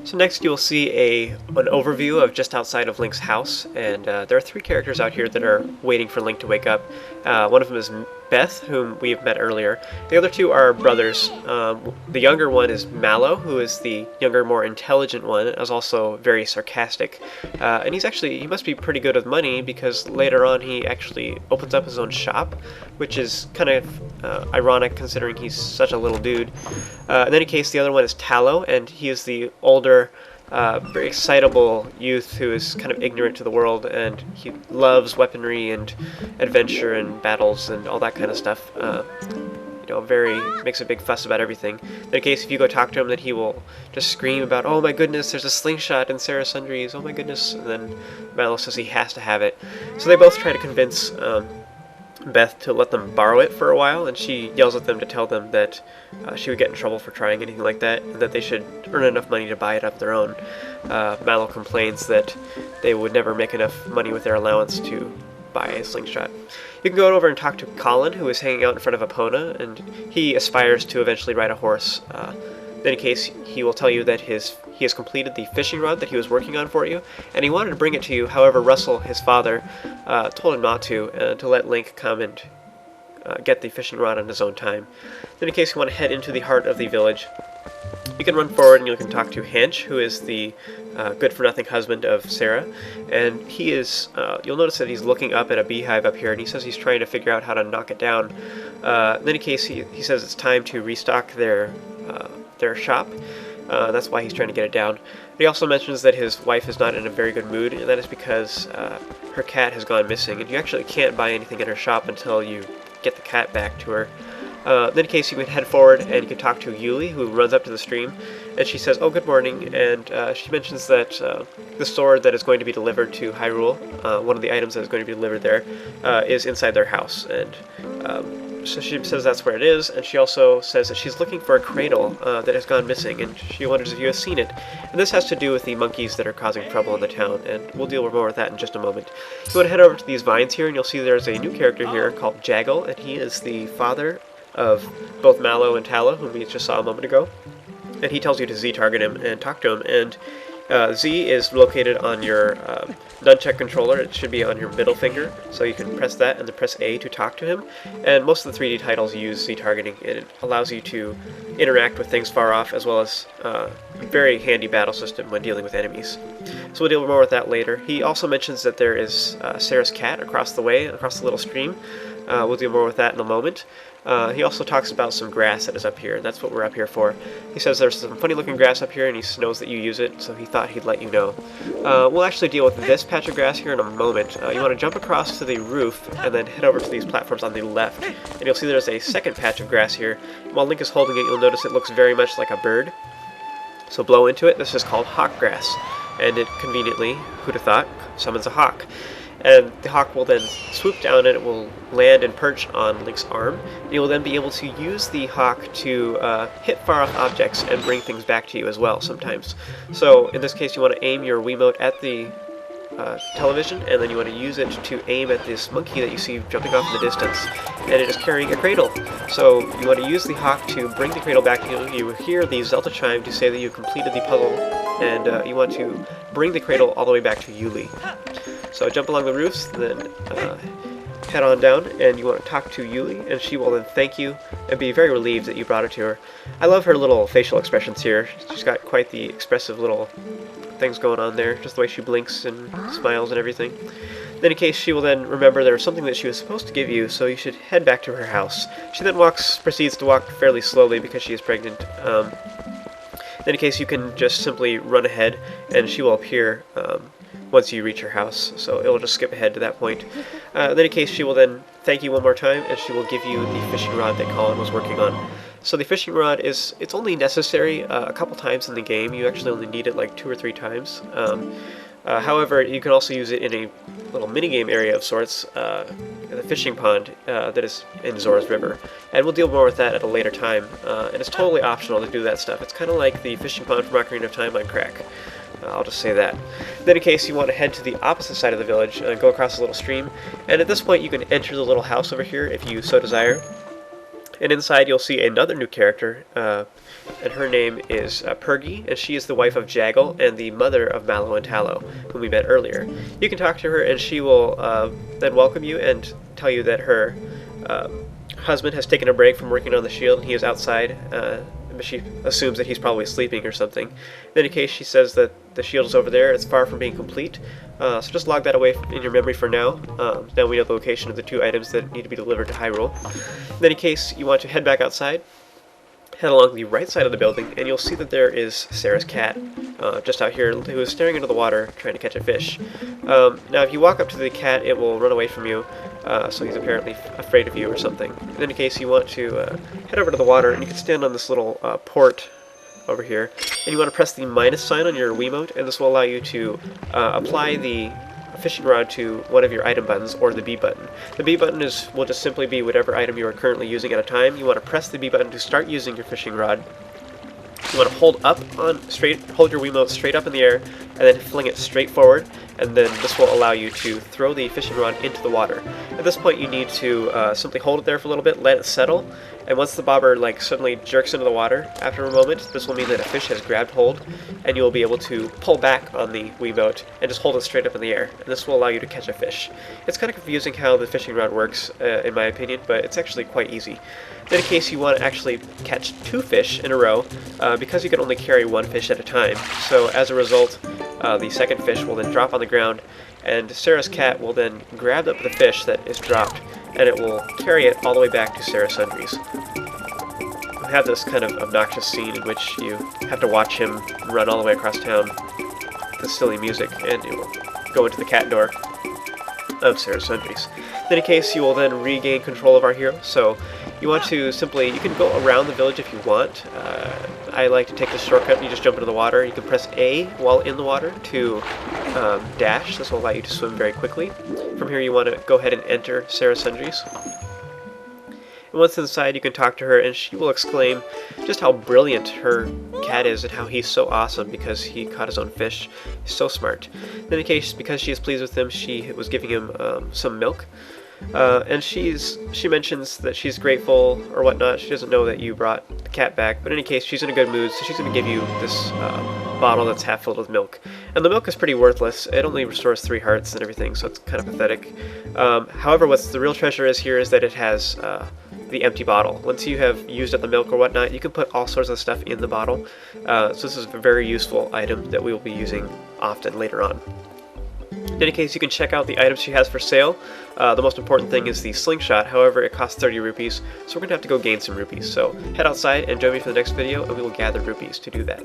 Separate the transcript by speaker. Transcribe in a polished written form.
Speaker 1: So next you'll see an overview of just outside of Link's house, and there are three characters out here that are waiting for Link to wake up. One of them is Beth, whom we've met earlier. The other two are brothers. The younger one is Mallow, who is the younger, more intelligent one, is also very sarcastic. And he must be pretty good with money, because later on he actually opens up his own shop, which is kind of ironic considering he's such a little dude. In any case, the other one is Tallow, and he is the older, very excitable youth who is kind of ignorant to the world, and he loves weaponry and adventure and battles and all that kind of stuff. Makes a big fuss about everything. In any case, if you go talk to him, then he will just scream about, "Oh my goodness, there's a slingshot in Sera Sundries, oh my goodness," and then Mallow says he has to have it. So they both try to convince Beth to let them borrow it for a while, and she yells at them to tell them that she would get in trouble for trying anything like that, and that they should earn enough money to buy it of their own. Mallow complains that they would never make enough money with their allowance to buy a slingshot. You can go over and talk to Colin, who is hanging out in front of Epona, and he aspires to eventually ride a horse. In any case, he will tell you that he has completed the fishing rod that he was working on for you, and he wanted to bring it to you. However, Russell, his father, told him not to let Link come and get the fishing rod on his own time. In any case, you want to head into the heart of the village. You can run forward and you can talk to Hench, who is the good-for-nothing husband of Sera, and he is, you'll notice that he's looking up at a beehive up here, and he says he's trying to figure out how to knock it down. In any case, he says it's time to restock their shop. That's why he's trying to get it down. But he also mentions that his wife is not in a very good mood, and that is because her cat has gone missing, and you actually can't buy anything in her shop until you get the cat back to her. In any case, you can head forward and you can talk to Yuli, who runs up to the stream, and she says, "Oh, good morning," and she mentions that the sword that is going to be delivered to Hyrule, one of the items that is going to be delivered there, is inside their house, and so she says that's where it is, and she also says that she's looking for a cradle that has gone missing, and she wonders if you have seen it. And this has to do with the monkeys that are causing trouble in the town, and we'll deal more with that in just a moment. You want to head over to these vines here, and you'll see there's a new character here called Jaggle, and he is the father of both Mallow and Tallow, whom we just saw a moment ago. And he tells you to Z-target him and talk to him, and Z is located on your nunchuck controller. It should be on your middle finger, so you can press that and then press A to talk to him. And most of the 3D titles use Z-targeting, and it allows you to interact with things far off, as well as a very handy battle system when dealing with enemies. So we'll deal more with that later. He also mentions that there is Sera's cat across the way, across the little stream. We'll deal more with that in a moment. He also talks about some grass that is up here. That's what we're up here for. He says there's some funny looking grass up here, and he knows that you use it, so he thought he'd let you know. We'll actually deal with this patch of grass here in a moment. You want to jump across to the roof and then head over to these platforms on the left, and you'll see there's a second patch of grass here. While Link is holding it, you'll notice it looks very much like a bird. So blow into it. This is called hawk grass, and it conveniently, who'd have thought, summons a hawk. And the hawk will then swoop down and it will land and perch on Link's arm. And you will then be able to use the hawk to hit far-off objects and bring things back to you as well sometimes. So in this case, you want to aim your Wiimote at the television, and then you want to use it to aim at this monkey that you see jumping off in the distance, and it is carrying a cradle. So you want to use the hawk to bring the cradle back to you. You hear the Zelda chime to say that you completed the puzzle, and you want to bring the cradle all the way back to Yuli. So jump along the roofs, then head on down, and you want to talk to Yuli, and she will then thank you and be very relieved that you brought it to her. I love her little facial expressions here. She's got quite the expressive little things going on there, just the way she blinks and smiles and everything. In any case, she will then remember there was something that she was supposed to give you, so you should head back to her house. She then proceeds to walk fairly slowly because she is pregnant. In any case, you can just simply run ahead, and she will appear once you reach her house, so it will just skip ahead to that point. In any case, she will then thank you one more time, and she will give you the fishing rod that Colin was working on. So the fishing rod it's only necessary a couple times in the game. You actually only need it like 2 or 3 times. However, you can also use it in a little minigame area of sorts, the fishing pond that is in Zora's River. And we'll deal more with that at a later time. And it's totally optional to do that stuff. It's kind of like the fishing pond from Ocarina of Time on crack. I'll just say that. In any case, you want to head to the opposite side of the village and go across a little stream. And at this point, you can enter the little house over here if you so desire. And inside you'll see another new character, and her name is Pergie, and she is the wife of Jaggle and the mother of Mallow and Tallow, whom we met earlier. You can talk to her, and she will then welcome you and tell you that her husband has taken a break from working on the shield, and he is outside. But she assumes that he's probably sleeping or something. In any case, she says that the shield is over there. It's far from being complete. So just log that away in your memory for now. Now we know the location of the 2 items that need to be delivered to Hyrule. In any case, you want to head back outside, head along the right side of the building, and you'll see that there is Sera's cat just out here who is staring into the water trying to catch a fish. Now if you walk up to the cat, it will run away from you, so he's apparently afraid of you or something. In any case, you want to head over to the water, and you can stand on this little port over here, and you want to press the minus sign on your Wiimote, and this will allow you to apply the fishing rod to one of your item buttons, or the B button. The B button will just simply be whatever item you are currently using at a time. You want to press the B button to start using your fishing rod. You want to hold your Wiimote straight up in the air, and then fling it straight forward, and then this will allow you to throw the fishing rod into the water. At this point you need to simply hold it there for a little bit, let it settle, and once the bobber suddenly jerks into the water after a moment, this will mean that a fish has grabbed hold, and you will be able to pull back on the Wiimote and just hold it straight up in the air, and this will allow you to catch a fish. It's kind of confusing how the fishing rod works, in my opinion, but it's actually quite easy. In case you want to actually catch 2 fish in a row, because you can only carry 1 fish at a time, so as a result, the second fish will then drop on the ground, and Sera's cat will then grab up the fish that is dropped, and it will carry it all the way back to Sera Sundries. You have this kind of obnoxious scene in which you have to watch him run all the way across town with silly music, and it will go into the cat door of Sera Sundries. In any case, you will then regain control of our hero, so you want to you can go around the village if you want. I like to take this shortcut. You just jump into the water. You can press A while in the water to dash. This will allow you to swim very quickly. From here you want to go ahead and enter Sera Sundries. And once inside, you can talk to her, and she will exclaim just how brilliant her cat is and how he's so awesome because he caught his own fish. He's so smart. In any case, because she is pleased with him, she was giving him some milk. And she mentions that she's grateful or whatnot. She doesn't know that you brought the cat back, but in any case, she's in a good mood, so she's going to give you this bottle that's half filled with milk. And the milk is pretty worthless. It only restores 3 hearts and everything, so it's kind of pathetic. However, what's the real treasure is that it has the empty bottle. Once you have used up the milk or whatnot, you can put all sorts of stuff in the bottle. So this is a very useful item that we will be using often later on. In any case, you can check out the items she has for sale. The most important thing is the Slingshot. However, it costs 30 rupees, so we're going to have to go gain some rupees. So head outside and join me for the next video, and we will gather rupees to do that.